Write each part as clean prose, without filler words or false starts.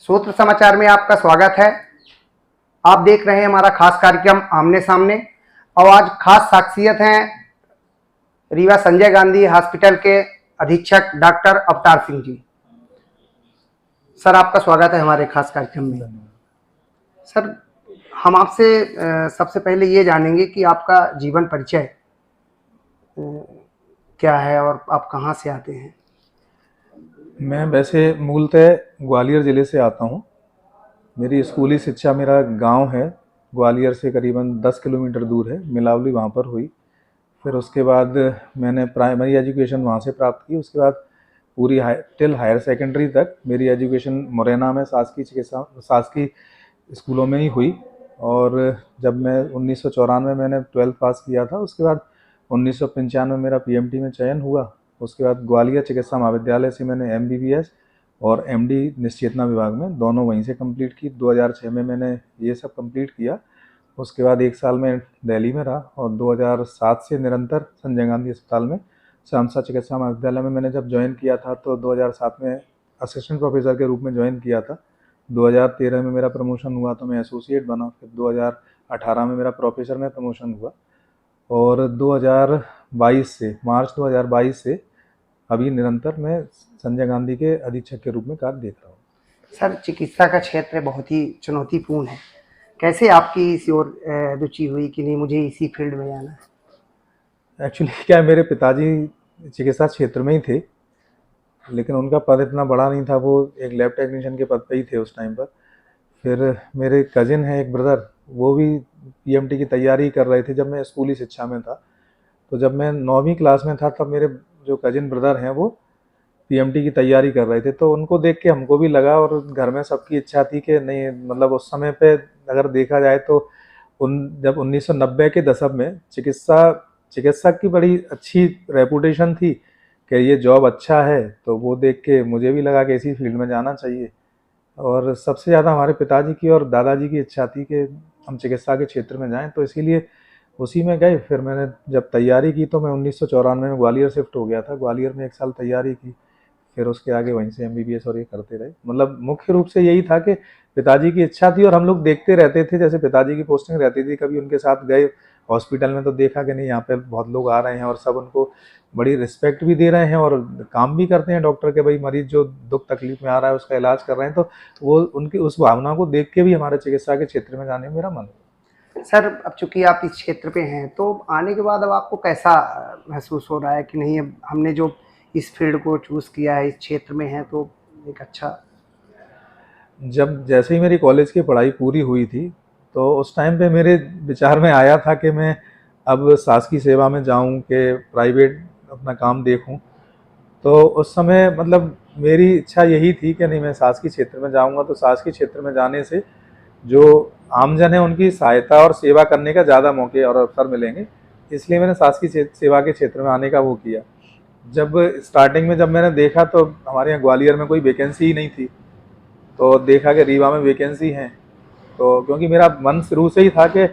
सूत्र समाचार में आपका स्वागत है। आप देख रहे हैं हमारा खास कार्यक्रम आमने सामने, और आज खास शख्सियत हैं रीवा संजय गांधी हॉस्पिटल के अधीक्षक डॉक्टर अवतार सिंह जी। सर, आपका स्वागत है हमारे खास कार्यक्रम में। सर, हम आपसे सबसे पहले ये जानेंगे कि आपका जीवन परिचय क्या है और आप कहाँ से आते हैं। मैं वैसे मूलतः ग्वालियर ज़िले से आता हूँ। मेरी स्कूली शिक्षा, मेरा गांव है ग्वालियर से करीबन 10 किलोमीटर दूर है, मिलावली, वहाँ पर हुई। फिर उसके बाद मैंने प्राइमरी एजुकेशन वहाँ से प्राप्त की। उसके बाद पूरी टिल हायर सेकेंडरी तक मेरी एजुकेशन मुरैना में शासकीय स्कूलों में ही हुई। और जब मैं 1994 मैंने 12th पास किया था, उसके बाद 1995 मेरा पीएमटी में चयन हुआ। उसके बाद ग्वालियर चिकित्सा महाविद्यालय से मैंने एमबीबीएस और एमडी निश्चेतना विभाग में दोनों वहीं से कंप्लीट की। 2006 में मैंने ये सब कंप्लीट किया। उसके बाद 1 साल में दिल्ली में रहा और 2007 से निरंतर संजय गांधी अस्पताल में शामसा चिकित्सा महाविद्यालय में मैंने जब ज्वाइन किया था तो 2007 में असिस्टेंट प्रोफेसर के रूप में ज्वाइन किया था। 2013 में मेरा प्रमोशन हुआ तो मैं एसोसिएट बना। फिर 2018 में मेरा प्रोफेसर में प्रमोशन हुआ और 2022 से मार्च 2022 से अभी निरंतर मैं संजय गांधी के अधीक्षक के रूप में कार्य देख रहा हूँ। सर, चिकित्सा का क्षेत्र बहुत ही चुनौतीपूर्ण है। कैसे आपकी इस ओर रुचि हुई कि नहीं, मुझे इसी फील्ड में जाना है? एक्चुअली क्या है, मेरे पिताजी चिकित्सा क्षेत्र में ही थे, लेकिन उनका पद इतना बड़ा नहीं था। वो एक लैब टेक्नीशियन के पद पे ही थे उस टाइम पर। फिर मेरे कजिन है एक ब्रदर, वो भी पीएमटी की तैयारी कर रहे थे जब मैं स्कूली शिक्षा में था। तो जब मैं 9वीं क्लास में था तब मेरे जो कजिन ब्रदर हैं वो पीएमटी की तैयारी कर रहे थे। तो उनको देख के हमको भी लगा और घर में सबकी इच्छा थी कि नहीं, मतलब उस समय पे अगर देखा जाए तो जब 1990 के दशक में चिकित्सक की बड़ी अच्छी रेपुटेशन थी कि ये जॉब अच्छा है, तो वो देख के मुझे भी लगा कि इसी फील्ड में जाना चाहिए। और सबसे ज़्यादा हमारे पिताजी की और दादाजी की इच्छा थी कि हम चिकित्सा के क्षेत्र में जाएं, तो इसीलिए उसी में गए। फिर मैंने जब तैयारी की तो मैं 1994 में ग्वालियर शिफ्ट हो गया था। ग्वालियर में 1 साल तैयारी की, फिर उसके आगे वहीं से एमबीबीएस और ये करते रहे। मतलब मुख्य रूप से यही था कि पिताजी की इच्छा थी और हम लोग देखते रहते थे। जैसे पिताजी की पोस्टिंग रहती थी, कभी उनके साथ गए हॉस्पिटल में तो देखा कि नहीं, यहाँ पे बहुत लोग आ रहे हैं और सब उनको बड़ी रिस्पेक्ट भी दे रहे हैं और काम भी करते हैं डॉक्टर के, भाई मरीज जो दुख तकलीफ में आ रहा है उसका इलाज कर रहे हैं। तो वो उनकी उस भावना को देख के भी हमारे चिकित्सा के क्षेत्र में जाने में मेरा मन। सर, अब चूंकि आप इस क्षेत्र पे हैं तो आने के बाद अब आपको कैसा महसूस हो रहा है कि नहीं, अब हमने जो इस फील्ड को चूज़ किया है, इस क्षेत्र में है, तो एक अच्छा। जब जैसे ही मेरी कॉलेज की पढ़ाई पूरी हुई थी तो उस टाइम पे मेरे विचार में आया था कि मैं अब शासकीय सेवा में जाऊं कि प्राइवेट अपना काम देखूं। तो उस समय मतलब मेरी इच्छा यही थी कि नहीं, मैं शासकीय क्षेत्र में जाऊंगा तो शासकीय क्षेत्र में जाने से जो आमजन है उनकी सहायता और सेवा करने का ज़्यादा मौके और अवसर मिलेंगे। इसलिए मैंने शासकीय सेवा के क्षेत्र में आने का वो किया। जब स्टार्टिंग में जब मैंने देखा तो हमारे यहाँ ग्वालियर में कोई वैकेंसी ही नहीं थी, तो देखा कि रीवा में वैकेंसी है। तो क्योंकि मेरा मन शुरू से ही था कि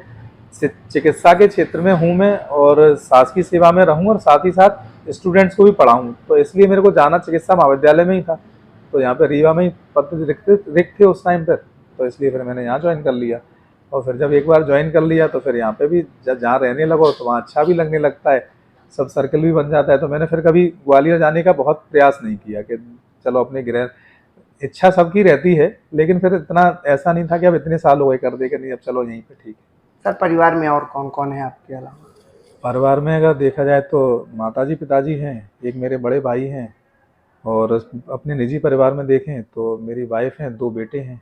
चिकित्सा के क्षेत्र में हूँ मैं और शासकीय सेवा में रहूँ और साथ ही साथ स्टूडेंट्स को भी पढ़ाऊँ, तो इसलिए मेरे को जाना चिकित्सा महाविद्यालय में ही था। तो यहाँ पे रीवा में ही पद रिक्त थे उस टाइम पर, तो इसलिए फिर मैंने यहाँ ज्वाइन कर लिया। और फिर जब एक बार ज्वाइन कर लिया तो फिर यहाँ पे भी जब जहाँ रहने लगो तो वहाँ अच्छा भी लगने लगता है, सब सर्कल भी बन जाता है। तो मैंने फिर कभी ग्वालियर जाने का बहुत प्रयास नहीं किया कि चलो अपने गृह, इच्छा सबकी रहती है, लेकिन फिर इतना ऐसा नहीं था कि अब इतने साल हो गए कर दे कि नहीं अब चलो यहीं पे ठीक है। सर, परिवार में और कौन कौन है आपके अलावा? परिवार में अगर देखा जाए तो माताजी पिताजी हैं, एक मेरे बड़े भाई हैं, और अपने निजी परिवार में देखें तो मेरी वाइफ हैं, 2 बेटे हैं।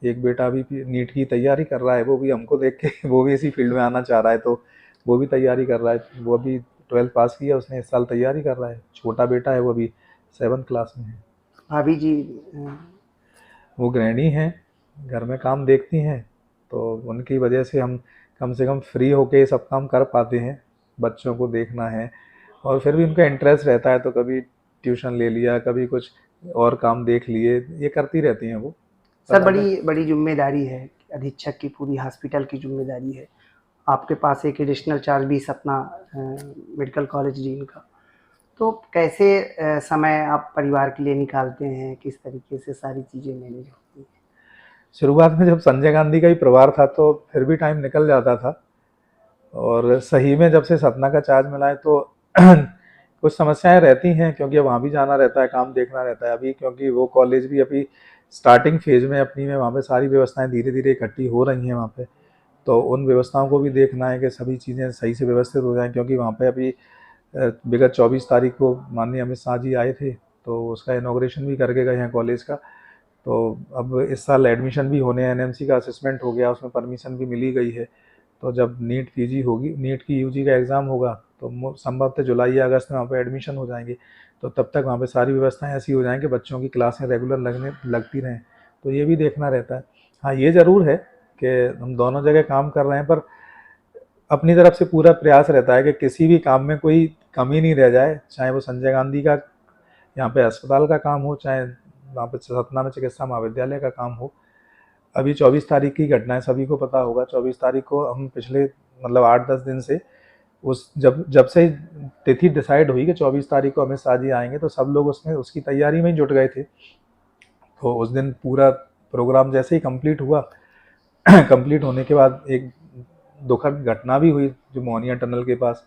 एक बेटा अभी नीट की तैयारी कर रहा है, वो भी हमको देख के वो भी इसी फील्ड में आना चाह रहा है, तो वो भी तैयारी कर रहा है। वो अभी 12th पास किया उसने, इस साल तैयारी कर रहा है। छोटा बेटा है वो अभी 7th क्लास में है। भाभी जी? वो गृहिणी हैं, घर में काम देखती हैं, तो उनकी वजह से हम कम से कम फ्री होके सब काम कर पाते हैं। बच्चों को देखना है और फिर भी उनका इंटरेस्ट रहता है तो कभी ट्यूशन ले लिया, कभी कुछ और काम देख लिए, ये करती रहती हैं वो। सर, बड़ी बड़ी जिम्मेदारी है, अधीक्षक की पूरी हॉस्पिटल की जिम्मेदारी है। आपके पास एक एडिशनल चार्ज भी सपना मेडिकल कॉलेज डीन का। तो कैसे समय आप परिवार के लिए निकालते हैं, किस तरीके से सारी चीज़ें मैनेज होती हैं? शुरुआत में जब संजय गांधी का ही प्रभार था तो फिर भी टाइम निकल जाता था, और सही में जब से सतना का चार्ज मिला है तो कुछ समस्याएं रहती हैं, क्योंकि वहाँ भी जाना रहता है, काम देखना रहता है। अभी क्योंकि वो कॉलेज भी अभी स्टार्टिंग फेज में अपनी में, वहाँ पे सारी व्यवस्थाएं धीरे धीरे इकट्ठी हो रही हैं वहाँ पे, तो उन व्यवस्थाओं को भी देखना है कि सभी चीज़ें सही से व्यवस्थित हो जाएं, क्योंकि वहाँ पे अभी विगत 24 तारीख को माननीय अमित शाह जी आए थे, तो उसका इनॉग्रेशन भी करके गए हैं कॉलेज का। तो अब इस साल एडमिशन भी होने हैं, एनएमसी का असेसमेंट हो गया, उसमें परमिशन भी मिली गई है। तो जब नीट पीजी होगी, नीट की यूजी का एग्ज़ाम होगा, तो संभवतः जुलाई या अगस्त में वहाँ पे एडमिशन हो जाएंगे। तो तब तक वहाँ पे सारी व्यवस्थाएं ऐसी हो जाएंगी कि बच्चों की क्लासें रेगुलर लगती रहें। तो ये भी देखना रहता है। हाँ, ये ज़रूर है कि हम दोनों जगह काम कर रहे हैं, पर अपनी तरफ से पूरा प्रयास रहता है कि किसी भी काम में कोई कमी नहीं रह जाए, चाहे वो संजय गांधी का यहाँ पे अस्पताल का काम हो, चाहे वहाँ पे सतना में चिकित्सा महाविद्यालय का काम हो। अभी 24 तारीख की घटना है, सभी को पता होगा। 24 तारीख को हम पिछले मतलब 8-10 दिन से उस जब से तिथि डिसाइड हुई कि 24 तारीख को अमित शाह जी आएंगे, तो सब लोग उसमें उसकी तैयारी में ही जुट गए थे। तो उस दिन पूरा प्रोग्राम जैसे ही कंप्लीट हुआ कंप्लीट होने के बाद एक दुखद घटना भी हुई जो मोहनिया टनल के पास।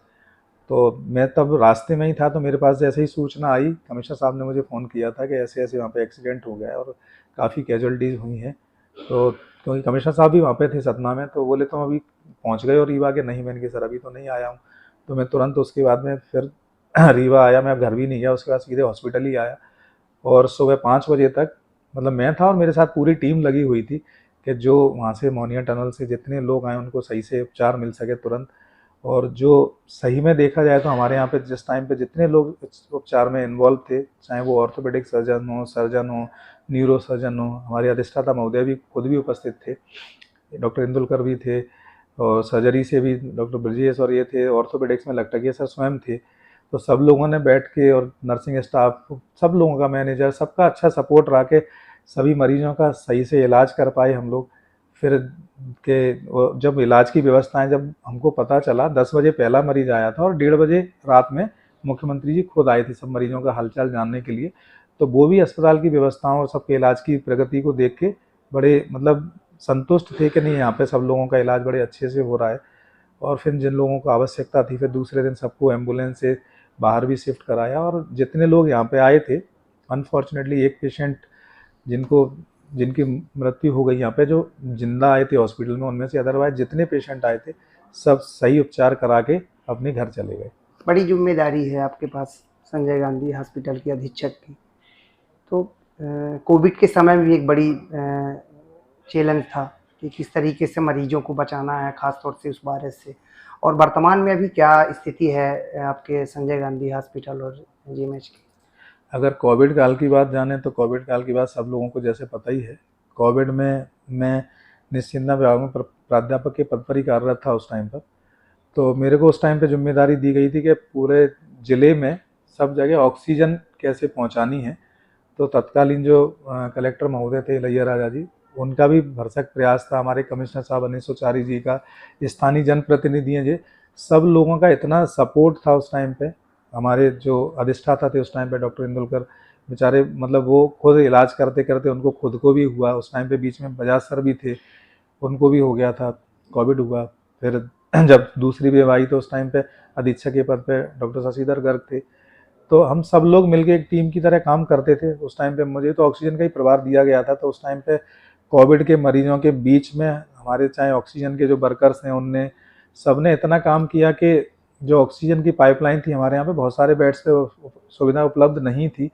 तो मैं तब रास्ते में ही था, तो मेरे पास जैसे ही सूचना आई, कमिश्नर साहब ने मुझे फ़ोन किया था कि ऐसे ऐसे वहाँ पे एक्सीडेंट हो गया है और काफ़ी कैजुअलिटीज़ हुई हैं। तो क्योंकि कमिश्नर साहब भी वहाँ पे थे सतना में, तो बोले तुम अभी पहुँच गए हो रीवा के? नहीं, मैंने कहा सर अभी तो नहीं आया हूँ। तो मैं तुरंत उसके बाद में फिर रीवा आया, मैं घर भी नहीं गया, उसके बाद सीधे हॉस्पिटल ही आया। और सुबह 5 बजे तक मतलब मैं था और मेरे साथ पूरी टीम लगी हुई थी कि जो वहाँ से मोहनिया टनल से जितने लोग आए उनको सही से उपचार मिल सके तुरंत। और जो सही में देखा जाए तो हमारे यहाँ पे जिस टाइम पे जितने लोग इस उपचार में इन्वॉल्व थे, चाहे वो ऑर्थोपेडिक सर्जन हो, न्यूरो सर्जन हो, हमारे अधिष्ठाता महोदय भी खुद भी उपस्थित थे, डॉक्टर इंदुलकर भी थे, और सर्जरी से भी डॉक्टर ब्रजेश और ये थे, ऑर्थोपेडिक्स में लखटकिया सर स्वयं थे। तो सब लोगों ने बैठ के, और नर्सिंग स्टाफ सब लोगों का, मैनेजर सबका अच्छा सपोर्ट रहा के सभी मरीजों का सही से इलाज कर पाए हम लोग। फिर के जब इलाज की व्यवस्थाएं, जब हमको पता चला 10 बजे पहला मरीज आया था और 1:30 बजे रात में मुख्यमंत्री जी खुद आए थे सब मरीजों का हालचाल जानने के लिए। तो वो भी अस्पताल की व्यवस्थाओं और सबके इलाज की प्रगति को देख के बड़े मतलब संतुष्ट थे कि नहीं, यहाँ पे सब लोगों का इलाज बड़े अच्छे से हो रहा है। और फिर जिन लोगों को आवश्यकता थी, फिर दूसरे दिन सबको एम्बुलेंस से बाहर भी शिफ्ट कराया। और जितने लोग यहाँ पे आए थे, अनफॉर्चुनेटली एक पेशेंट जिनकी मृत्यु हो गई यहाँ पे, जो जिंदा आए थे हॉस्पिटल में, उनमें से अदरवाइज जितने पेशेंट आए थे सब सही उपचार करा के अपने घर चले गए। बड़ी जिम्मेदारी है आपके पास संजय गांधी हॉस्पिटल के अधीक्षक की। तो कोविड के समय में भी एक बड़ी चैलेंज था कि किस तरीके से मरीजों को बचाना है, खासतौर से उस वायरस से। और वर्तमान में अभी क्या स्थिति है आपके संजय गांधी हॉस्पिटल और जीएमएच की? अगर कोविड काल की बात जाने तो कोविड काल की बात सब लोगों को जैसे पता ही है। कोविड में मैं निश्चिंता विभाग में प्राध्यापक के पद पर ही कार्यरत था उस टाइम पर। तो मेरे को उस टाइम पे जिम्मेदारी दी गई थी कि पूरे ज़िले में सब जगह ऑक्सीजन कैसे पहुंचानी है। तो तत्कालीन जो कलेक्टर महोदय थे इलैया राजा जी, उनका भी भरसक प्रयास था, हमारे कमिश्नर साहब अनिल सोचारी जी का, स्थानीय जनप्रतिनिधि हैं जी, सब लोगों का इतना सपोर्ट था उस टाइम पे। हमारे जो अधिष्ठाता थे उस टाइम पे डॉक्टर इंदुलकर, बेचारे मतलब वो खुद इलाज करते करते उनको खुद को भी हुआ उस टाइम पे। बीच में बजाज सर भी थे, उनको भी हो गया था, कोविड हुआ। फिर जब दूसरी वेव आई तो उस टाइम पे अधीक्षक के पद पे डॉक्टर शशिधर गर्ग थे। तो हम सब लोग मिलके एक टीम की तरह काम करते थे। उस टाइम पे मुझे तो ऑक्सीजन का ही प्रभार दिया गया था। तो उस टाइम पे कोविड के मरीजों के बीच में हमारे चाहे ऑक्सीजन के जो वर्कर्स हैं, उनने सबने इतना काम किया कि जो ऑक्सीजन की पाइपलाइन थी हमारे यहाँ पे, बहुत सारे बेड्स पे सुविधा उपलब्ध नहीं थी,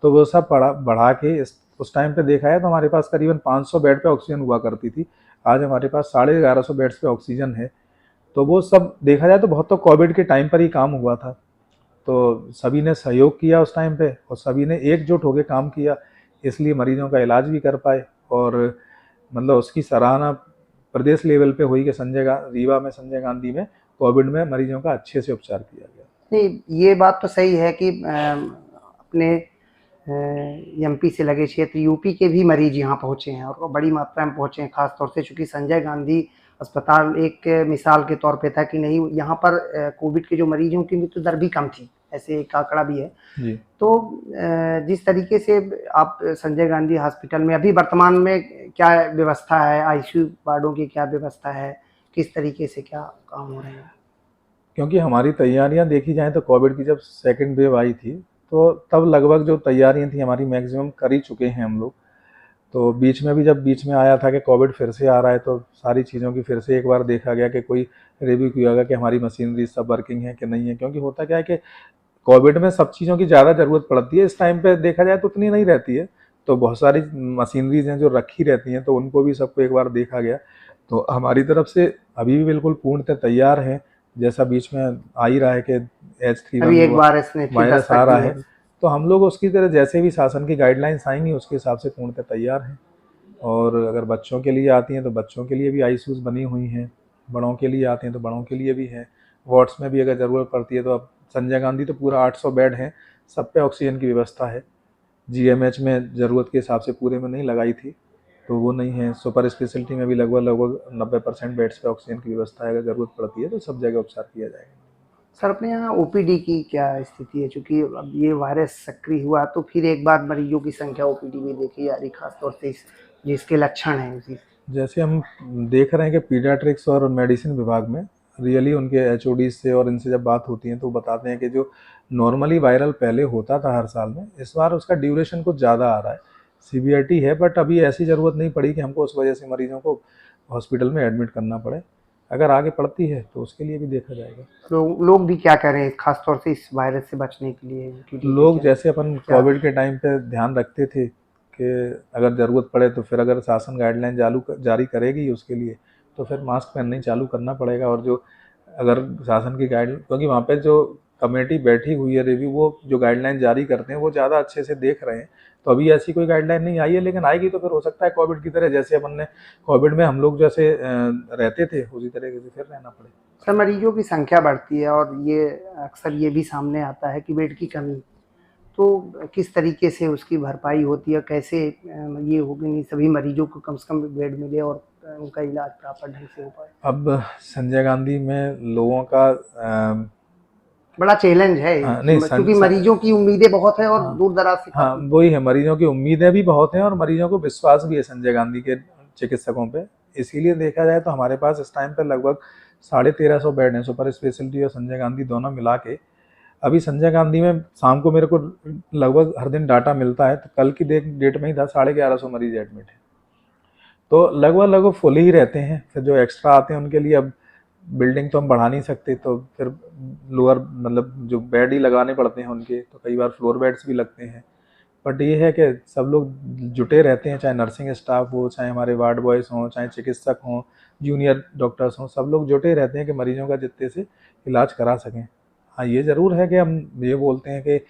तो वो सब बढ़ा के उस टाइम पे देखा है तो हमारे पास करीबन 500 बेड पे ऑक्सीजन हुआ करती थी। आज हमारे पास 1150 बेड्स पे ऑक्सीजन है। तो वो सब देखा जाए तो बहुत तो कोविड के टाइम पर ही काम हुआ था। तो सभी ने सहयोग किया उस टाइम पे और सभी ने एकजुट होकर काम किया, इसलिए मरीजों का इलाज भी कर पाए। और मतलब उसकी सराहना प्रदेश लेवल पे हुई कि रीवा में संजय गांधी में कोविड में मरीजों का अच्छे से उपचार किया गया। नहीं, ये बात तो सही है कि अपने एमपी से लगे क्षेत्र यूपी के भी मरीज यहाँ पहुँचे हैं और बड़ी मात्रा में पहुँचे हैं, खासतौर से चूँकि संजय गांधी अस्पताल एक मिसाल के तौर पे था कि नहीं, यहाँ पर कोविड के जो मरीजों की मृत्यु दर भी कम थी, ऐसे एक आंकड़ा भी है जी। तो जिस तरीके से आप संजय गांधी हॉस्पिटल में अभी वर्तमान में क्या व्यवस्था है, आईसीयू वार्डों की क्या व्यवस्था है, किस तरीके से क्या काम हो रहे हैं? क्योंकि हमारी तैयारियां देखी जाए तो कोविड की जब सेकंड वेव आई थी तो तब लगभग जो तैयारियां थी हमारी मैक्सिमम कर ही चुके हैं हम लोग। तो बीच में आया था कि कोविड फिर से आ रहा है तो सारी चीज़ों की फिर से एक बार देखा गया कि कोई रिव्यू किया गया कि हमारी मशीनरी सब वर्किंग है कि नहीं है। क्योंकि होता क्या है कि कोविड में सब चीज़ों की ज़्यादा ज़रूरत पड़ती है, इस टाइम पे देखा जाए तो उतनी नहीं रहती है। तो बहुत सारी मशीनरीज हैं जो रखी रहती हैं, तो उनको भी सबको एक बार देखा गया। तो हमारी तरफ से अभी भी बिल्कुल पूर्णतः तैयार है। जैसा बीच में आ ही रहा है कि अभी एक H3N1 बार इसने फिर वायरस दस्तक आ रहा दी है, है। तो हम लोग उसकी तरह जैसे भी शासन की गाइडलाइंस आएंगी उसके हिसाब से पूर्णतः तैयार हैं। और अगर बच्चों के लिए आती हैं तो बच्चों के लिए भी आईसीयूज़ बनी हुई हैं, बड़ों के लिए आती हैं तो बड़ों के लिए भी हैं। वार्ड्स में भी अगर ज़रूरत पड़ती है तो अब संजय गांधी तो पूरा 800 बेड हैं, सब पे ऑक्सीजन की व्यवस्था है। जीएमएच में ज़रूरत के हिसाब से पूरे में नहीं लगाई थी तो वो नहीं है। सुपर स्पेशलिटी में भी लगभग 90% बेड्स पे ऑक्सीजन की व्यवस्था है, अगर ज़रूरत पड़ती है तो सब जगह उपचार किया जाएगा। सर अपने यहाँ ओपीडी की क्या स्थिति है? चूंकि अब ये वायरस सक्रिय हुआ तो फिर एक बार मरीजों की संख्या ओपीडी में देखी जा रही, खासतौर से जिसके लक्षण हैं उसी। जैसे हम देख रहे हैं कि पीडियाट्रिक्स और मेडिसिन विभाग में रियली उनके एचओडी से और इनसे जब बात होती है तो बताते हैं कि जो नॉर्मली वायरल पहले होता था हर साल में, इस बार उसका ड्यूरेशन कुछ ज़्यादा आ रहा है। सीवियरिटी है बट अभी ऐसी ज़रूरत नहीं पड़ी कि हमको उस वजह से मरीजों को हॉस्पिटल में एडमिट करना पड़े। अगर आगे पड़ती है तो उसके लिए भी देखा जाएगा। लोग भी क्या करें खासतौर से इस वायरस से बचने के लिए? लोग जैसे अपन कोविड के टाइम पे ध्यान रखते थे कि अगर ज़रूरत पड़े तो फिर अगर शासन गाइडलाइन जारी करेगी उसके लिए तो फिर मास्क पहनना ही चालू करना पड़ेगा। और जो अगर शासन की गाइड, क्योंकि वहाँ पे जो कमेटी बैठी हुई है रिव्यू, वो जो गाइडलाइन जारी करते हैं वो ज़्यादा अच्छे से देख रहे हैं। तो अभी ऐसी कोई गाइडलाइन नहीं आई है, लेकिन आएगी तो फिर हो सकता है कोविड की तरह, जैसे अपन ने कोविड में हम लोग जैसे रहते थे उसी तरीके से फिर रहना पड़े। सर मरीजों की संख्या बढ़ती है और ये अक्सर ये भी सामने आता है कि बेड की कमी, तो किस तरीके से उसकी भरपाई होती है? कैसे ये हो कि नहीं सभी मरीजों को कम से कम बेड मिले और उनका इलाज प्रॉपर ढंग से हो पाए? अब संजय गांधी में लोगों का बड़ा चैलेंज है नहीं क्योंकि मरीजों की उम्मीदें बहुत है और दूर दराज से हाँ वही है, मरीजों की उम्मीदें भी बहुत हैं और मरीजों को विश्वास भी है संजय गांधी के चिकित्सकों पे। इसीलिए देखा जाए तो हमारे पास इस टाइम पे लगभग 1350 बेड हैं, सुपर स्पेशलिटी और संजय गांधी दोनों मिला के। अभी संजय गांधी में शाम को मेरे को लगभग हर दिन डाटा मिलता है, तो कल की डेट में ही था 1150 मरीज एडमिट है। तो लगभग फुल ही रहते हैं। फिर जो एक्स्ट्रा आते हैं उनके लिए अब बिल्डिंग तो हम बढ़ा नहीं सकते, तो फिर लोअर मतलब जो बेड ही लगाने पड़ते हैं उनके, तो कई बार फ्लोर बेड्स भी लगते हैं। बट ये है कि सब लोग जुटे रहते हैं, चाहे नर्सिंग स्टाफ हो, चाहे हमारे वार्ड बॉयज़ हों, चाहे चिकित्सक हों, जूनियर डॉक्टर्स हों, सब लोग जुटे रहते हैं कि मरीजों का जितने से इलाज करा सकें। हाँ ये ज़रूर है कि हम ये बोलते हैं कि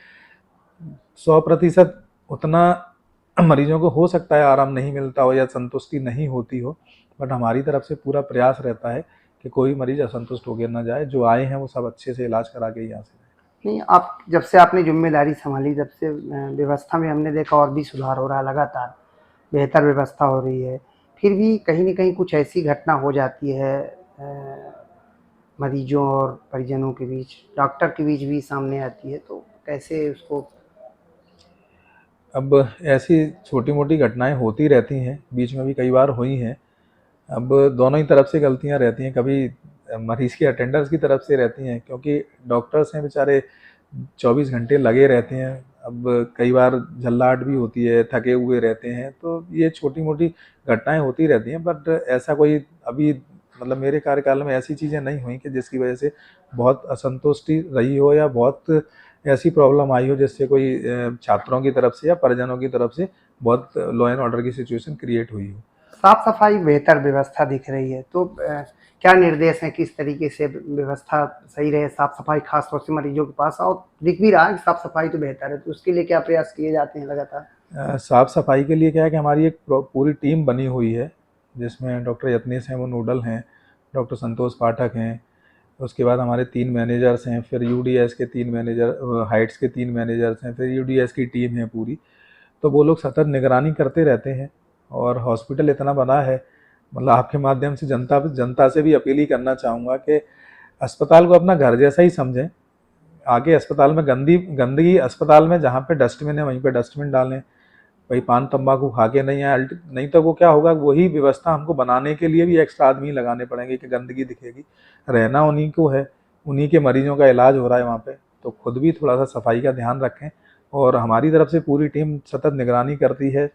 100% उतना मरीजों को हो सकता है आराम नहीं मिलता हो या संतुष्टि नहीं होती हो, बट हमारी तरफ से पूरा प्रयास रहता है कि कोई मरीज असंतुष्ट होकर ना जाए। जो आए हैं वो सब अच्छे से इलाज करा के यहाँ से। नहीं, आप जब से आपने जिम्मेदारी संभाली तब से व्यवस्था में हमने देखा और भी सुधार हो रहा है, लगातार बेहतर व्यवस्था हो रही है। फिर भी कहीं न कहीं कुछ ऐसी घटना हो जाती है मरीजों और परिजनों के बीच, डॉक्टर के बीच भी सामने आती है, तो कैसे उसको? अब ऐसी छोटी मोटी घटनाएं होती रहती हैं, बीच में भी कई बार हुई हैं। अब दोनों ही तरफ से गलतियां रहती हैं, कभी मरीज के अटेंडर्स की तरफ से रहती हैं, क्योंकि डॉक्टर्स हैं बेचारे 24 घंटे लगे रहते हैं। अब कई बार झल्लाहट भी होती है, थके हुए रहते हैं, तो ये छोटी मोटी घटनाएं होती रहती हैं। बट ऐसा कोई अभी मतलब मेरे कार्यकाल में ऐसी चीज़ें नहीं हुई कि जिसकी वजह से बहुत असंतुष्टि रही हो या बहुत ऐसी प्रॉब्लम आई हो जिससे कोई छात्रों की तरफ से या परिजनों की तरफ से बहुत लॉ एंड ऑर्डर की सिचुएशन क्रिएट हुई हो। साफ सफाई बेहतर व्यवस्था दिख रही है, तो क्या निर्देश हैं किस तरीके से व्यवस्था सही रहे, साफ सफाई खास तौर से मरीजों के पास? और दिख भी रहा है कि साफ सफाई तो बेहतर है, तो उसके लिए क्या प्रयास किए जाते हैं लगातार? साफ सफाई के लिए क्या है कि हमारी एक पूरी टीम बनी हुई है, जिसमें डॉक्टर यत्नेश हैं, वो नोडल हैं, डॉक्टर संतोष पाठक हैं, उसके बाद हमारे 3 मैनेजर्स हैं, फिर यूडीएस के 3 मैनेजर, हाइट्स के 3 मैनेजर्स हैं, फिर यूडीएस की टीम है पूरी। तो वो लोग सतत निगरानी करते रहते हैं। और हॉस्पिटल इतना बड़ा है, मतलब आपके माध्यम से जनता से भी अपील ही करना चाहूँगा कि अस्पताल को अपना घर जैसा ही समझें। आगे अस्पताल में गंदगी अस्पताल में जहाँ पे डस्टबिन है वहीं पे डस्टबिन डालें, भाई पान तंबाकू खा के नहीं आए, नहीं तो वो क्या होगा, वही व्यवस्था हमको बनाने के लिए भी एक्स्ट्रा आदमी लगाने पड़ेंगे कि गंदगी दिखेगी। रहना उन्हीं को है, उन्हीं के मरीजों का इलाज हो रहा है वहाँ पे, तो खुद भी थोड़ा सा सफाई का ध्यान रखें। और हमारी तरफ से पूरी टीम सतत निगरानी करती है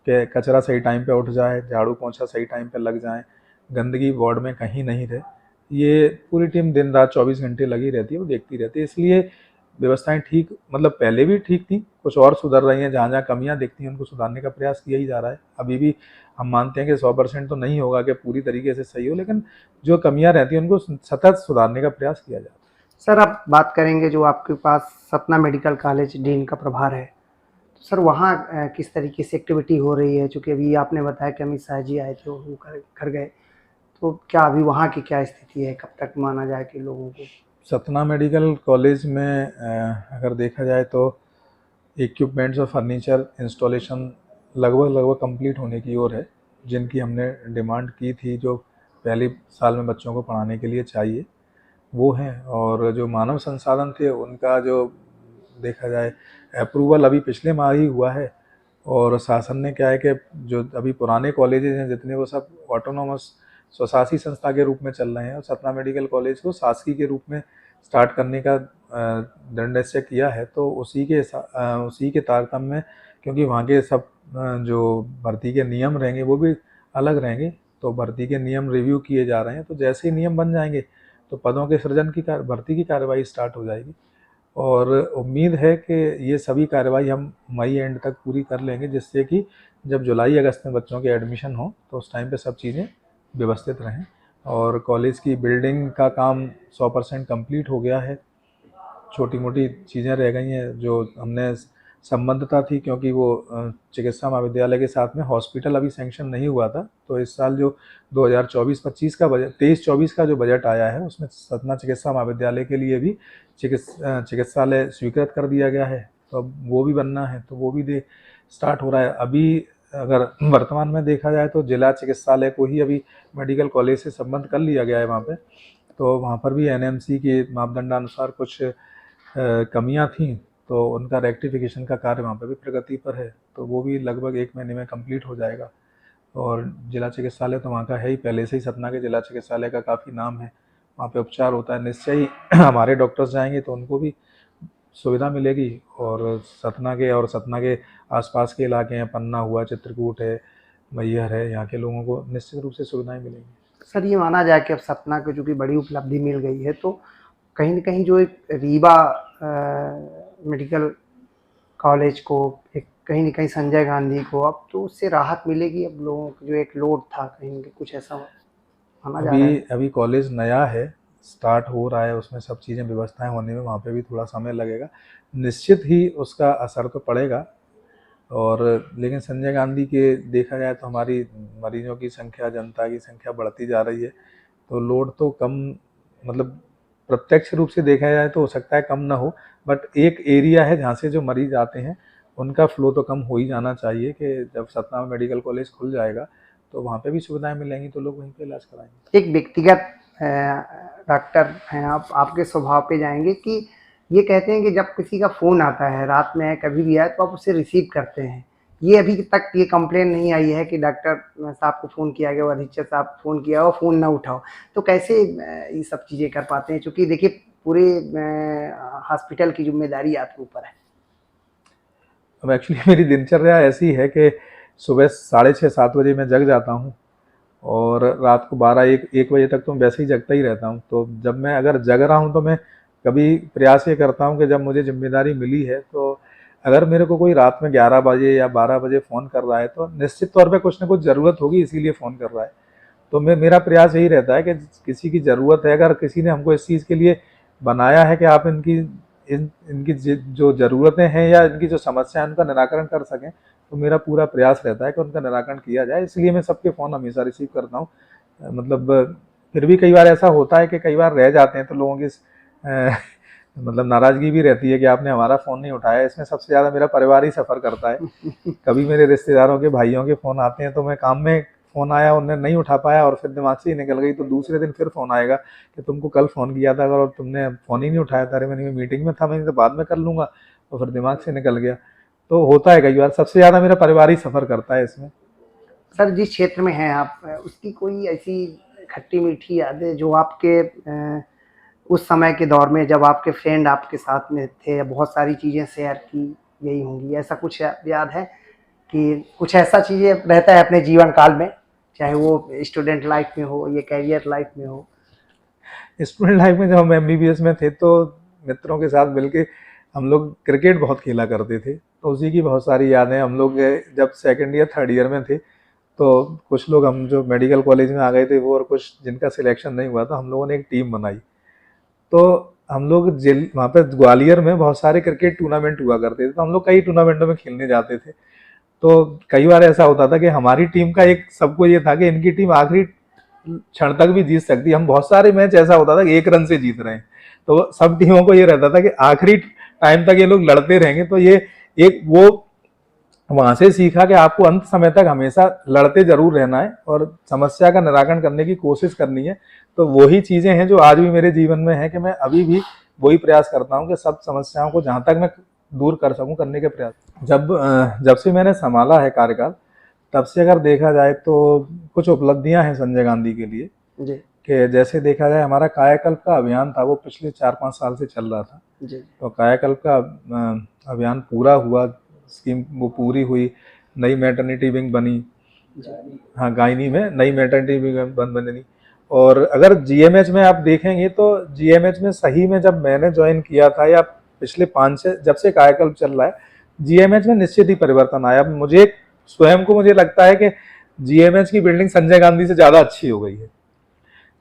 कि कचरा सही टाइम पे उठ जाए, झाड़ू पोंछा सही टाइम पे लग जाए, गंदगी वार्ड में कहीं नहीं रहे। ये पूरी टीम दिन रात 24 घंटे लगी रहती है, वो देखती रहती है। इसलिए व्यवस्थाएं ठीक, मतलब पहले भी ठीक थी, कुछ और सुधर रही हैं। जहाँ जहाँ कमियाँ दिखती हैं उनको सुधारने का प्रयास किया ही जा रहा है। अभी भी हम मानते हैं कि 100% तो नहीं होगा कि पूरी तरीके से सही हो, लेकिन जो कमियाँ रहती हैं उनको सतत सुधारने का प्रयास किया जाता है। सर आप बात करेंगे जो आपके पास सतना मेडिकल कॉलेज डीन का प्रभार है, तो सर वहाँ किस तरीके से एक्टिविटी हो रही है? चूँकि अभी आपने बताया कि अमित शाह जी आए थे, वो घर गए, तो क्या अभी वहाँ की क्या स्थिति है? कब तक माना जाए कि लोगों को सतना मेडिकल कॉलेज में अगर देखा जाए तो इक्विपमेंट्स और फर्नीचर इंस्टॉलेशन लगभग कंप्लीट होने की ओर है। जिनकी हमने डिमांड की थी, जो पहले साल में बच्चों को पढ़ाने के लिए चाहिए, वो हैं। और जो मानव संसाधन थे उनका जो देखा जाए अप्रूवल अभी पिछले माह ही हुआ है। और शासन ने क्या है कि जो अभी पुराने कॉलेजेस हैं जितने, वो सब ऑटोनॉमस स्वशासी संस्था के रूप में चल रहे हैं, और सतना मेडिकल कॉलेज को शासकीय के रूप में स्टार्ट करने का दृढ़ निश्चय किया है। तो उसी के तारतम्य में, क्योंकि वहाँ के सब जो भर्ती के नियम रहेंगे वो भी अलग रहेंगे, तो भर्ती के नियम रिव्यू किए जा रहे हैं। तो जैसे ही नियम बन जाएंगे तो पदों के सृजन की भर्ती की कार्रवाई स्टार्ट हो जाएगी। और उम्मीद है कि ये सभी कार्रवाई हम मई एंड तक पूरी कर लेंगे, जिससे कि जब जुलाई अगस्त में बच्चों के एडमिशन हो तो उस टाइम पे सब चीज़ें व्यवस्थित रहें। और कॉलेज की बिल्डिंग का काम 100% कंप्लीट हो गया है। छोटी मोटी चीज़ें रह गई हैं जो हमने संबद्धता थी, क्योंकि वो चिकित्सा महाविद्यालय के साथ में हॉस्पिटल अभी सैंक्शन नहीं हुआ था। तो इस साल जो 2024-25 का बजट, 23-24 का जो बजट आया है, उसमें सतना चिकित्सा महाविद्यालय के लिए भी चिकित्सालय स्वीकृत कर दिया गया है। तो अब वो भी बनना है, तो वो भी स्टार्ट हो रहा है। अभी अगर वर्तमान में देखा जाए तो जिला चिकित्सालय को ही अभी मेडिकल कॉलेज से संबद्ध कर लिया गया है वहाँ पे। तो वहाँ पर भी एनएमसी के मापदंडानुसार कुछ कमियां थीं, तो उनका रेक्टिफिकेशन का कार्य वहाँ पर भी प्रगति पर है। तो वो भी लगभग 1 महीने में कंप्लीट हो जाएगा। और जिला चिकित्सालय तो वहाँ का है ही, पहले से ही सतना के जिला चिकित्सालय का काफ़ी नाम है, वहाँ पे उपचार होता है। निश्चय ही हमारे डॉक्टर्स जाएंगे तो उनको भी सुविधा मिलेगी। और सतना के आसपास के इलाके हैं, पन्ना हुआ, चित्रकूट है, मैहर है, यहाँ के लोगों को निश्चित रूप से सुविधाएं मिलेंगी। सर ये माना जाए कि अब सतना को चूँकि बड़ी उपलब्धि मिल गई है, तो कहीं न कहीं जो एक रीवा मेडिकल कॉलेज को, एक कहीं न कहीं संजय गांधी को, अब तो उससे राहत मिलेगी? अब लोगों को जो एक लोड था, कहीं न कहीं कुछ ऐसा माना जा रहा है? अभी कॉलेज नया है, स्टार्ट हो रहा है, उसमें सब चीज़ें व्यवस्थाएं होने में वहाँ पे भी थोड़ा समय लगेगा। निश्चित ही उसका असर तो पड़ेगा। और लेकिन संजय गांधी के देखा जाए तो हमारी मरीजों की संख्या, जनता की संख्या बढ़ती जा रही है, तो लोड तो कम, मतलब प्रत्यक्ष रूप से देखा जाए तो हो सकता है कम ना हो, बट एक एरिया है जहाँ से जो मरीज आते हैं उनका फ्लो तो कम हो ही जाना चाहिए। कि जब सतना में मेडिकल कॉलेज खुल जाएगा तो वहाँ पे भी सुविधाएं मिलेंगी, तो लोग वहीं पे इलाज कराएंगे। एक व्यक्तिगत डॉक्टर हैं आप, आपके स्वभाव पे जाएंगे कि ये कहते हैं कि जब किसी का फ़ोन आता है, रात में है, कभी भी आए, तो आप उसे रिसीव करते हैं। ये अभी तक ये कंप्लेन नहीं आई है कि डॉक्टर साहब को फ़ोन किया गया, अधीक्षक साहब फ़ोन किया और फ़ोन ना उठाओ। तो कैसे ये सब चीज़ें कर पाते हैं? चूँकि देखिए पूरे हॉस्पिटल की ज़िम्मेदारी आपके ऊपर है। अब एक्चुअली मेरी दिनचर्या ऐसी है कि सुबह 6:30-7 बजे मैं जग जाता हूँ, और रात को 12-1 बजे तक तो वैसे ही जगता ही रहता हूँ। तो जब मैं अगर जग रहा हूँ तो मैं कभी प्रयास ये करता हूँ कि जब मुझे जिम्मेदारी मिली है, तो अगर मेरे को कोई रात में 11 बजे या 12 बजे फ़ोन कर रहा है तो निश्चित तौर पे कुछ ना कुछ ज़रूरत होगी, इसीलिए फ़ोन कर रहा है। तो मेरा प्रयास यही रहता है कि किसी की ज़रूरत है, अगर किसी ने हमको इस चीज़ के लिए बनाया है कि आप इनकी जो ज़रूरतें हैं या इनकी जो समस्या है उनका निराकरण कर सकें, तो मेरा पूरा प्रयास रहता है कि उनका निराकरण किया जाए। इसलिए मैं सबके फ़ोन हमेशा रिसीव करता हूँ। मतलब फिर भी कई बार ऐसा होता है कि कई बार रह जाते हैं, तो लोगों की मतलब नाराज़गी भी रहती है कि आपने हमारा फ़ोन नहीं उठाया। इसमें सबसे ज़्यादा मेरा परिवार ही सफ़र करता है। कभी मेरे रिश्तेदारों के भाइयों के फ़ोन आते हैं, तो मैं काम में, फ़ोन आया, उन्होंने नहीं उठा पाया और फिर दिमाग से ही निकल गई, तो दूसरे दिन फिर फ़ोन आएगा कि तुमको कल फ़ोन किया था और तुमने फ़ोन ही नहीं उठाया था। अरे मैंने मीटिंग में था, मैंने तो बाद में कर लूँगा, तो फिर दिमाग से निकल गया। तो होता है कई बार। सबसे ज़्यादा मेरा परिवार ही सफ़र करता है इसमें। सर जिस क्षेत्र में हैं आप, उसकी कोई ऐसी खट्टी मीठी यादें जो आपके उस समय के दौर में जब आपके फ्रेंड आपके साथ में थे, बहुत सारी चीज़ें शेयर की गई होंगी, ऐसा कुछ याद है कि कुछ ऐसा चीज़ें रहता है अपने जीवन काल में, चाहे वो स्टूडेंट लाइफ में हो या कैरियर लाइफ में हो? स्टूडेंट लाइफ में जब हम एमबीबीएस में थे तो मित्रों के साथ मिलके हम लोग क्रिकेट बहुत खेला करते थे, तो उसी की बहुत सारी यादें। हम लोग जब सेकंड ईयर थर्ड ईयर में थे तो कुछ लोग हम जो मेडिकल कॉलेज में आ गए थे वो, और कुछ जिनका सिलेक्शन नहीं हुआ था, हम लोगों ने एक टीम बनाई। तो हम लोग जेल वहाँ पे ग्वालियर में बहुत सारे क्रिकेट टूर्नामेंट हुआ करते थे, तो हम लोग कई टूर्नामेंटों में खेलने जाते थे। तो कई बार ऐसा होता था कि हमारी टीम का एक सबको ये था कि इनकी टीम आखिरी क्षण तक भी जीत सकती है। हम बहुत सारे मैच ऐसा होता था कि 1 रन से जीत रहे हैं, तो सब टीमों को ये रहता था कि आखिरी टाइम तक ये लोग लड़ते रहेंगे। तो ये एक वो वहां से सीखा कि आपको अंत समय तक हमेशा लड़ते जरूर रहना है और समस्या का निराकरण करने की कोशिश करनी है। तो वही चीजें हैं जो आज भी मेरे जीवन में है कि मैं अभी भी वही प्रयास करता हूँ कि सब समस्याओं को जहां तक मैं दूर कर सकूं, करने के प्रयास। जब से मैंने संभाला है कार्यकाल, तब से अगर देखा जाए तो कुछ उपलब्धियां हैं संजय गांधी के लिए जी कि जैसे देखा जाए हमारा कायाकल्प का अभियान था, वो पिछले 4-5 साल से चल रहा था। जी तो कायाकल्प का अभियान पूरा हुआ, स्कीम वो पूरी हुई, नई मैटरनिटी विंग बनी, हाँ गायनी में नई मैटरनिटी विंग बनी। और अगर जीएमएच में आप देखेंगे तो जीएमएच में सही में जब मैंने ज्वाइन किया था या पिछले 5 से जब से कायाकल्प चल रहा है, जीएमएच में निश्चित ही परिवर्तन आया। मुझे स्वयं को मुझे लगता है कि जीएमएच की बिल्डिंग संजय गांधी से ज़्यादा अच्छी हो गई है।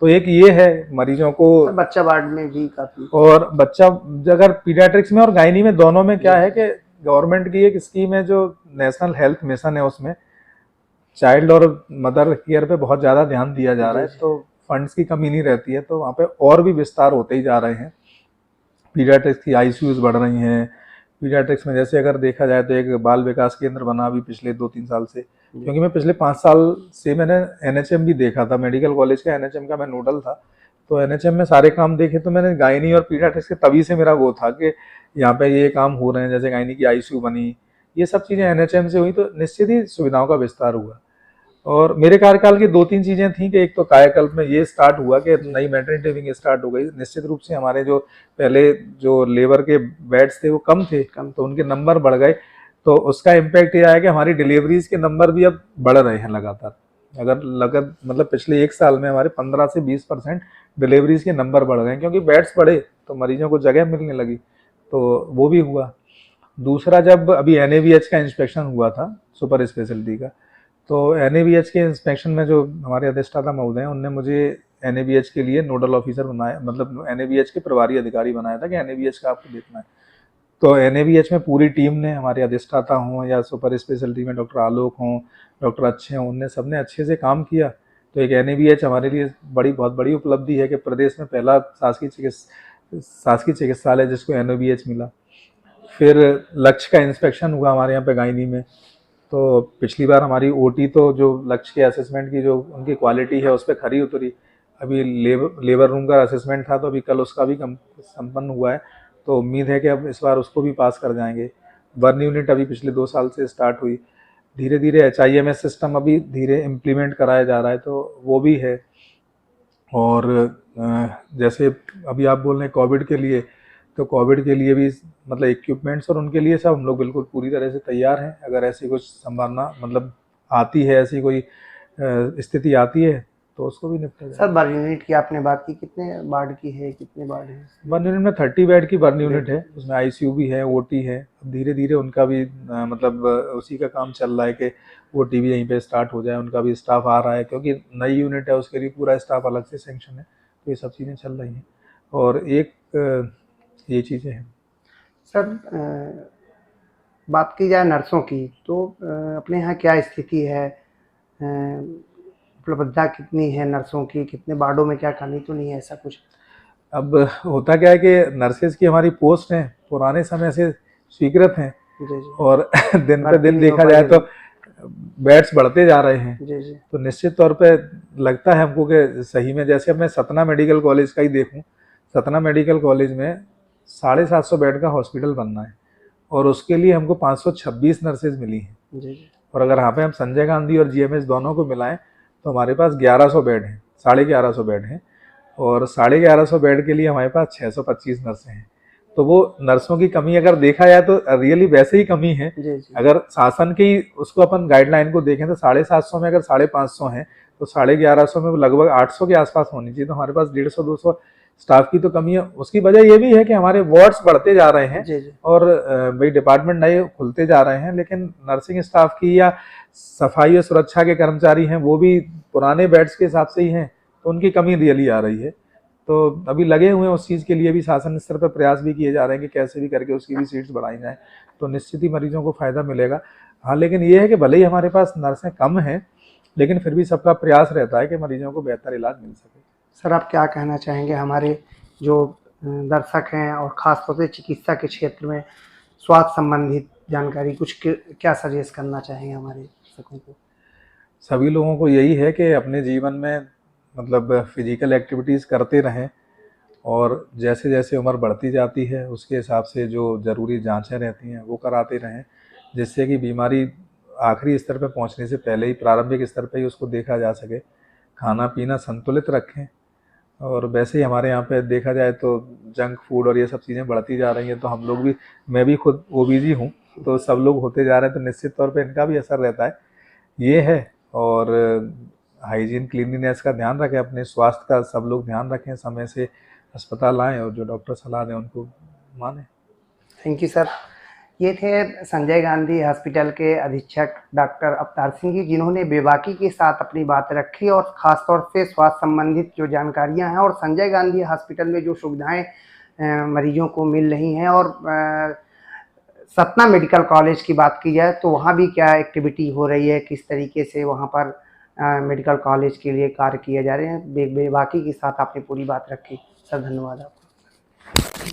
तो एक ये है मरीजों को, बच्चा वार्ड में भी काफी, और बच्चा अगर पीडियाट्रिक्स में और गायनी में दोनों में क्या है कि गवर्नमेंट की एक स्कीम है जो नेशनल हेल्थ मिशन है, उसमें चाइल्ड और मदर केयर पे बहुत ज़्यादा ध्यान दिया जा रहा है, तो फंड्स की कमी नहीं रहती है। तो वहाँ पे और भी विस्तार होते ही जा रहे हैं। पीडियाट्रिक्स की आईसीयूज बढ़ रही हैं। पीडियाट्रिक्स में जैसे अगर देखा जाए तो एक बाल विकास केंद्र बना अभी पिछले 2-3 साल से, क्योंकि मैं पिछले 5 साल से मैंने एनएचएम भी देखा था, मेडिकल कॉलेज का एनएचएम का मैं नोडल था। तो एनएचएम में सारे काम देखे तो मैंने गायनी और पीडियाट्रिक्स के तभी से मेरा वो था कि यहाँ पे ये काम हो रहे हैं। जैसे गायनी की आईसीयू बनी, ये सब चीज़ें एनएचएम से हुई, तो निश्चित ही सुविधाओं का विस्तार हुआ। और मेरे कार्यकाल की 2-3 चीज़ें थी कि एक तो कायाकल्प में ये स्टार्ट हुआ कि नई मैटरनिटी विंग स्टार्ट हो गई। निश्चित रूप से हमारे जो पहले जो लेबर के बेड्स थे वो कम थे, तो उनके नंबर बढ़ गए। तो उसका इम्पैक्ट ये आया कि हमारी डिलीवरीज के नंबर भी अब बढ़ रहे हैं लगातार। मतलब पिछले 1 साल में हमारे 15 से 20% डिलीवरीज के नंबर बढ़ गए, क्योंकि बेड्स बढ़े तो मरीजों को जगह मिलने लगी, तो वो भी हुआ। दूसरा, जब अभी एनएबीएच का इंस्पेक्शन हुआ था सुपर स्पेशलिटी का, तो एनएबीएच के इंस्पेक्शन में जो हमारे अधिष्ठाता महोदय हैं, उनने मुझे एनएबीएच के लिए नोडल ऑफिसर बनाया, मतलब एनएबीएच के प्रभारी अधिकारी बनाया था कि एनएबीएच का आपको देखना है। तो एनएबीएच में पूरी टीम ने, हमारे अधिष्ठाता हों या सुपर स्पेशलिटी में डॉक्टर आलोक हों, डॉक्टर अच्छे हों, उनने सबने अच्छे से काम किया। तो एक एनएबीएच हमारे लिए बहुत बड़ी उपलब्धि है कि प्रदेश में पहला शासकीय चिकित्सालय जिसको एनएबीएच मिला। फिर लक्ष्य का इंस्पेक्शन हुआ हमारे यहाँ पे गायनी में। तो पिछली बार हमारी ओटी तो जो लक्ष्य के असेसमेंट की जो उनकी क्वालिटी है उस पर खरी उतरी। अभी लेबर रूम का असेसमेंट था, तो अभी कल उसका भी संपन्न हुआ है। तो उम्मीद है कि अब इस बार उसको भी पास कर जाएंगे। बर्न यूनिट अभी पिछले 2 साल से स्टार्ट हुई। धीरे धीरे HIMS सिस्टम अभी धीरे इम्प्लीमेंट कराया जा रहा है, तो वो भी है। और जैसे अभी आप बोल रहे हैं कोविड के लिए, तो कोविड के लिए भी मतलब इक्विपमेंट्स और उनके लिए सब हम लोग बिल्कुल पूरी तरह से तैयार हैं। अगर ऐसी कुछ संभावना मतलब आती है, ऐसी कोई स्थिति आती है, तो उसको भी निपटा जाए। सर बर्न यूनिट की आपने बात की, कितने वार्ड की है, कितने वार्ड है? बर्न यूनिट में 30 बेड की बर्न यूनिट है, उसमें आईसीयू भी है, ओटी है। धीरे धीरे उनका भी मतलब उसी का काम चल रहा है कि ओटी भी यहीं पे स्टार्ट हो जाए। उनका भी स्टाफ आ रहा है, क्योंकि नई यूनिट है, उसके लिए पूरा स्टाफ अलग से सेंक्शन है। तो ये सब चीज़ें चल रही हैं, और एक ये चीज़ें हैं। सर बात की जाए नर्सों की, तो अपने यहाँ क्या स्थिति है, उपलब्धता कितनी है नर्सों की, कितने वार्डों में क्या कमी तो नहीं है, ऐसा कुछ? अब होता क्या है कि नर्सेज की हमारी पोस्ट हैं पुराने समय से स्वीकृत हैं, जी जी, और दिन पे दिन नहीं हो देखा जाए पाई तो बेड्स बढ़ते जा रहे हैं। जी जी तो निश्चित तौर पे लगता है हमको कि सही में, जैसे अब मैं सतना मेडिकल कॉलेज का ही देखूं, सतना मेडिकल कॉलेज में 750 बेड का हॉस्पिटल बनना है, और उसके लिए हमको 526 नर्सेज मिली हैं। जी। और अगर यहाँ पे हम संजय गांधी और जीएमएस दोनों को मिलाएं तो हमारे पास 1100 बेड हैं, 1150 बेड हैं, और 1150 बेड के लिए हमारे पास 625 नर्सें हैं। तो वो नर्सों की कमी अगर देखा जाए तो रियली वैसे ही कमी है। जी। अगर शासन की उसको अपन गाइडलाइन को देखें तो 750 में अगर 550 है तो 1150 में लगभग 800 के आसपास होनी चाहिए। तो हमारे पास 150-200 स्टाफ की तो कमी है। उसकी वजह ये भी है कि हमारे वार्ड्स बढ़ते जा रहे हैं। जी। और भाई डिपार्टमेंट नए खुलते जा रहे हैं, लेकिन नर्सिंग स्टाफ की या सफाई और सुरक्षा के कर्मचारी हैं वो भी पुराने बेड्स के हिसाब से ही हैं, तो उनकी कमी रियली आ रही है। तो अभी लगे हुए हैं उस चीज़ के लिए भी, शासन स्तर पर प्रयास भी किए जा रहे हैं कि कैसे भी करके उसकी भी सीट्स बढ़ाई जाएं, तो निश्चित ही मरीजों को फ़ायदा मिलेगा। हाँ, लेकिन ये है कि भले ही हमारे पास नर्सें कम हैं, लेकिन फिर भी सबका प्रयास रहता है कि मरीजों को बेहतर इलाज मिल सके। सर, आप क्या कहना चाहेंगे हमारे जो दर्शक हैं और ख़ासतौर से चिकित्सा के क्षेत्र में स्वास्थ्य संबंधित जानकारी कुछ क्या सजेस्ट करना चाहेंगे हमारे दर्शकों को? सभी लोगों को यही है कि अपने जीवन में मतलब फिजिकल एक्टिविटीज़ करते रहें, और जैसे जैसे उम्र बढ़ती जाती है उसके हिसाब से जो ज़रूरी जांचें रहती हैं वो कराते रहें, जिससे कि बीमारी आखिरी स्तर पर पहुंचने से पहले ही प्रारंभिक स्तर पर ही उसको देखा जा सके। खाना पीना संतुलित रखें, और वैसे ही हमारे यहाँ पे देखा जाए तो जंक फूड और ये सब चीज़ें बढ़ती जा रही हैं, तो हम लोग भी, मैं भी खुद ओबीजी हूँ, तो सब लोग होते जा रहे हैं, तो निश्चित तौर पे इनका भी असर रहता है। ये है। और हाइजीन क्लीनलीनेस का ध्यान रखें, अपने स्वास्थ्य का सब लोग ध्यान रखें, समय से अस्पताल आएँ और जो डॉक्टर सलाह दें उनको मानें। Thank you sir. ये थे संजय गांधी हॉस्पिटल के अधीक्षक डॉक्टर अवतार सिंह जी, जिन्होंने बेबाकी के साथ अपनी बात रखी और ख़ासतौर से स्वास्थ्य संबंधित जो जानकारियां हैं और संजय गांधी हॉस्पिटल में जो सुविधाएं मरीजों को मिल रही हैं, और सतना मेडिकल कॉलेज की बात की जाए तो वहाँ भी क्या एक्टिविटी हो रही है, किस तरीके से वहाँ पर मेडिकल कॉलेज के लिए कार्य किए जा रहे हैं, बेबाकी के साथ आपने पूरी बात रखी। सर, धन्यवाद आपका।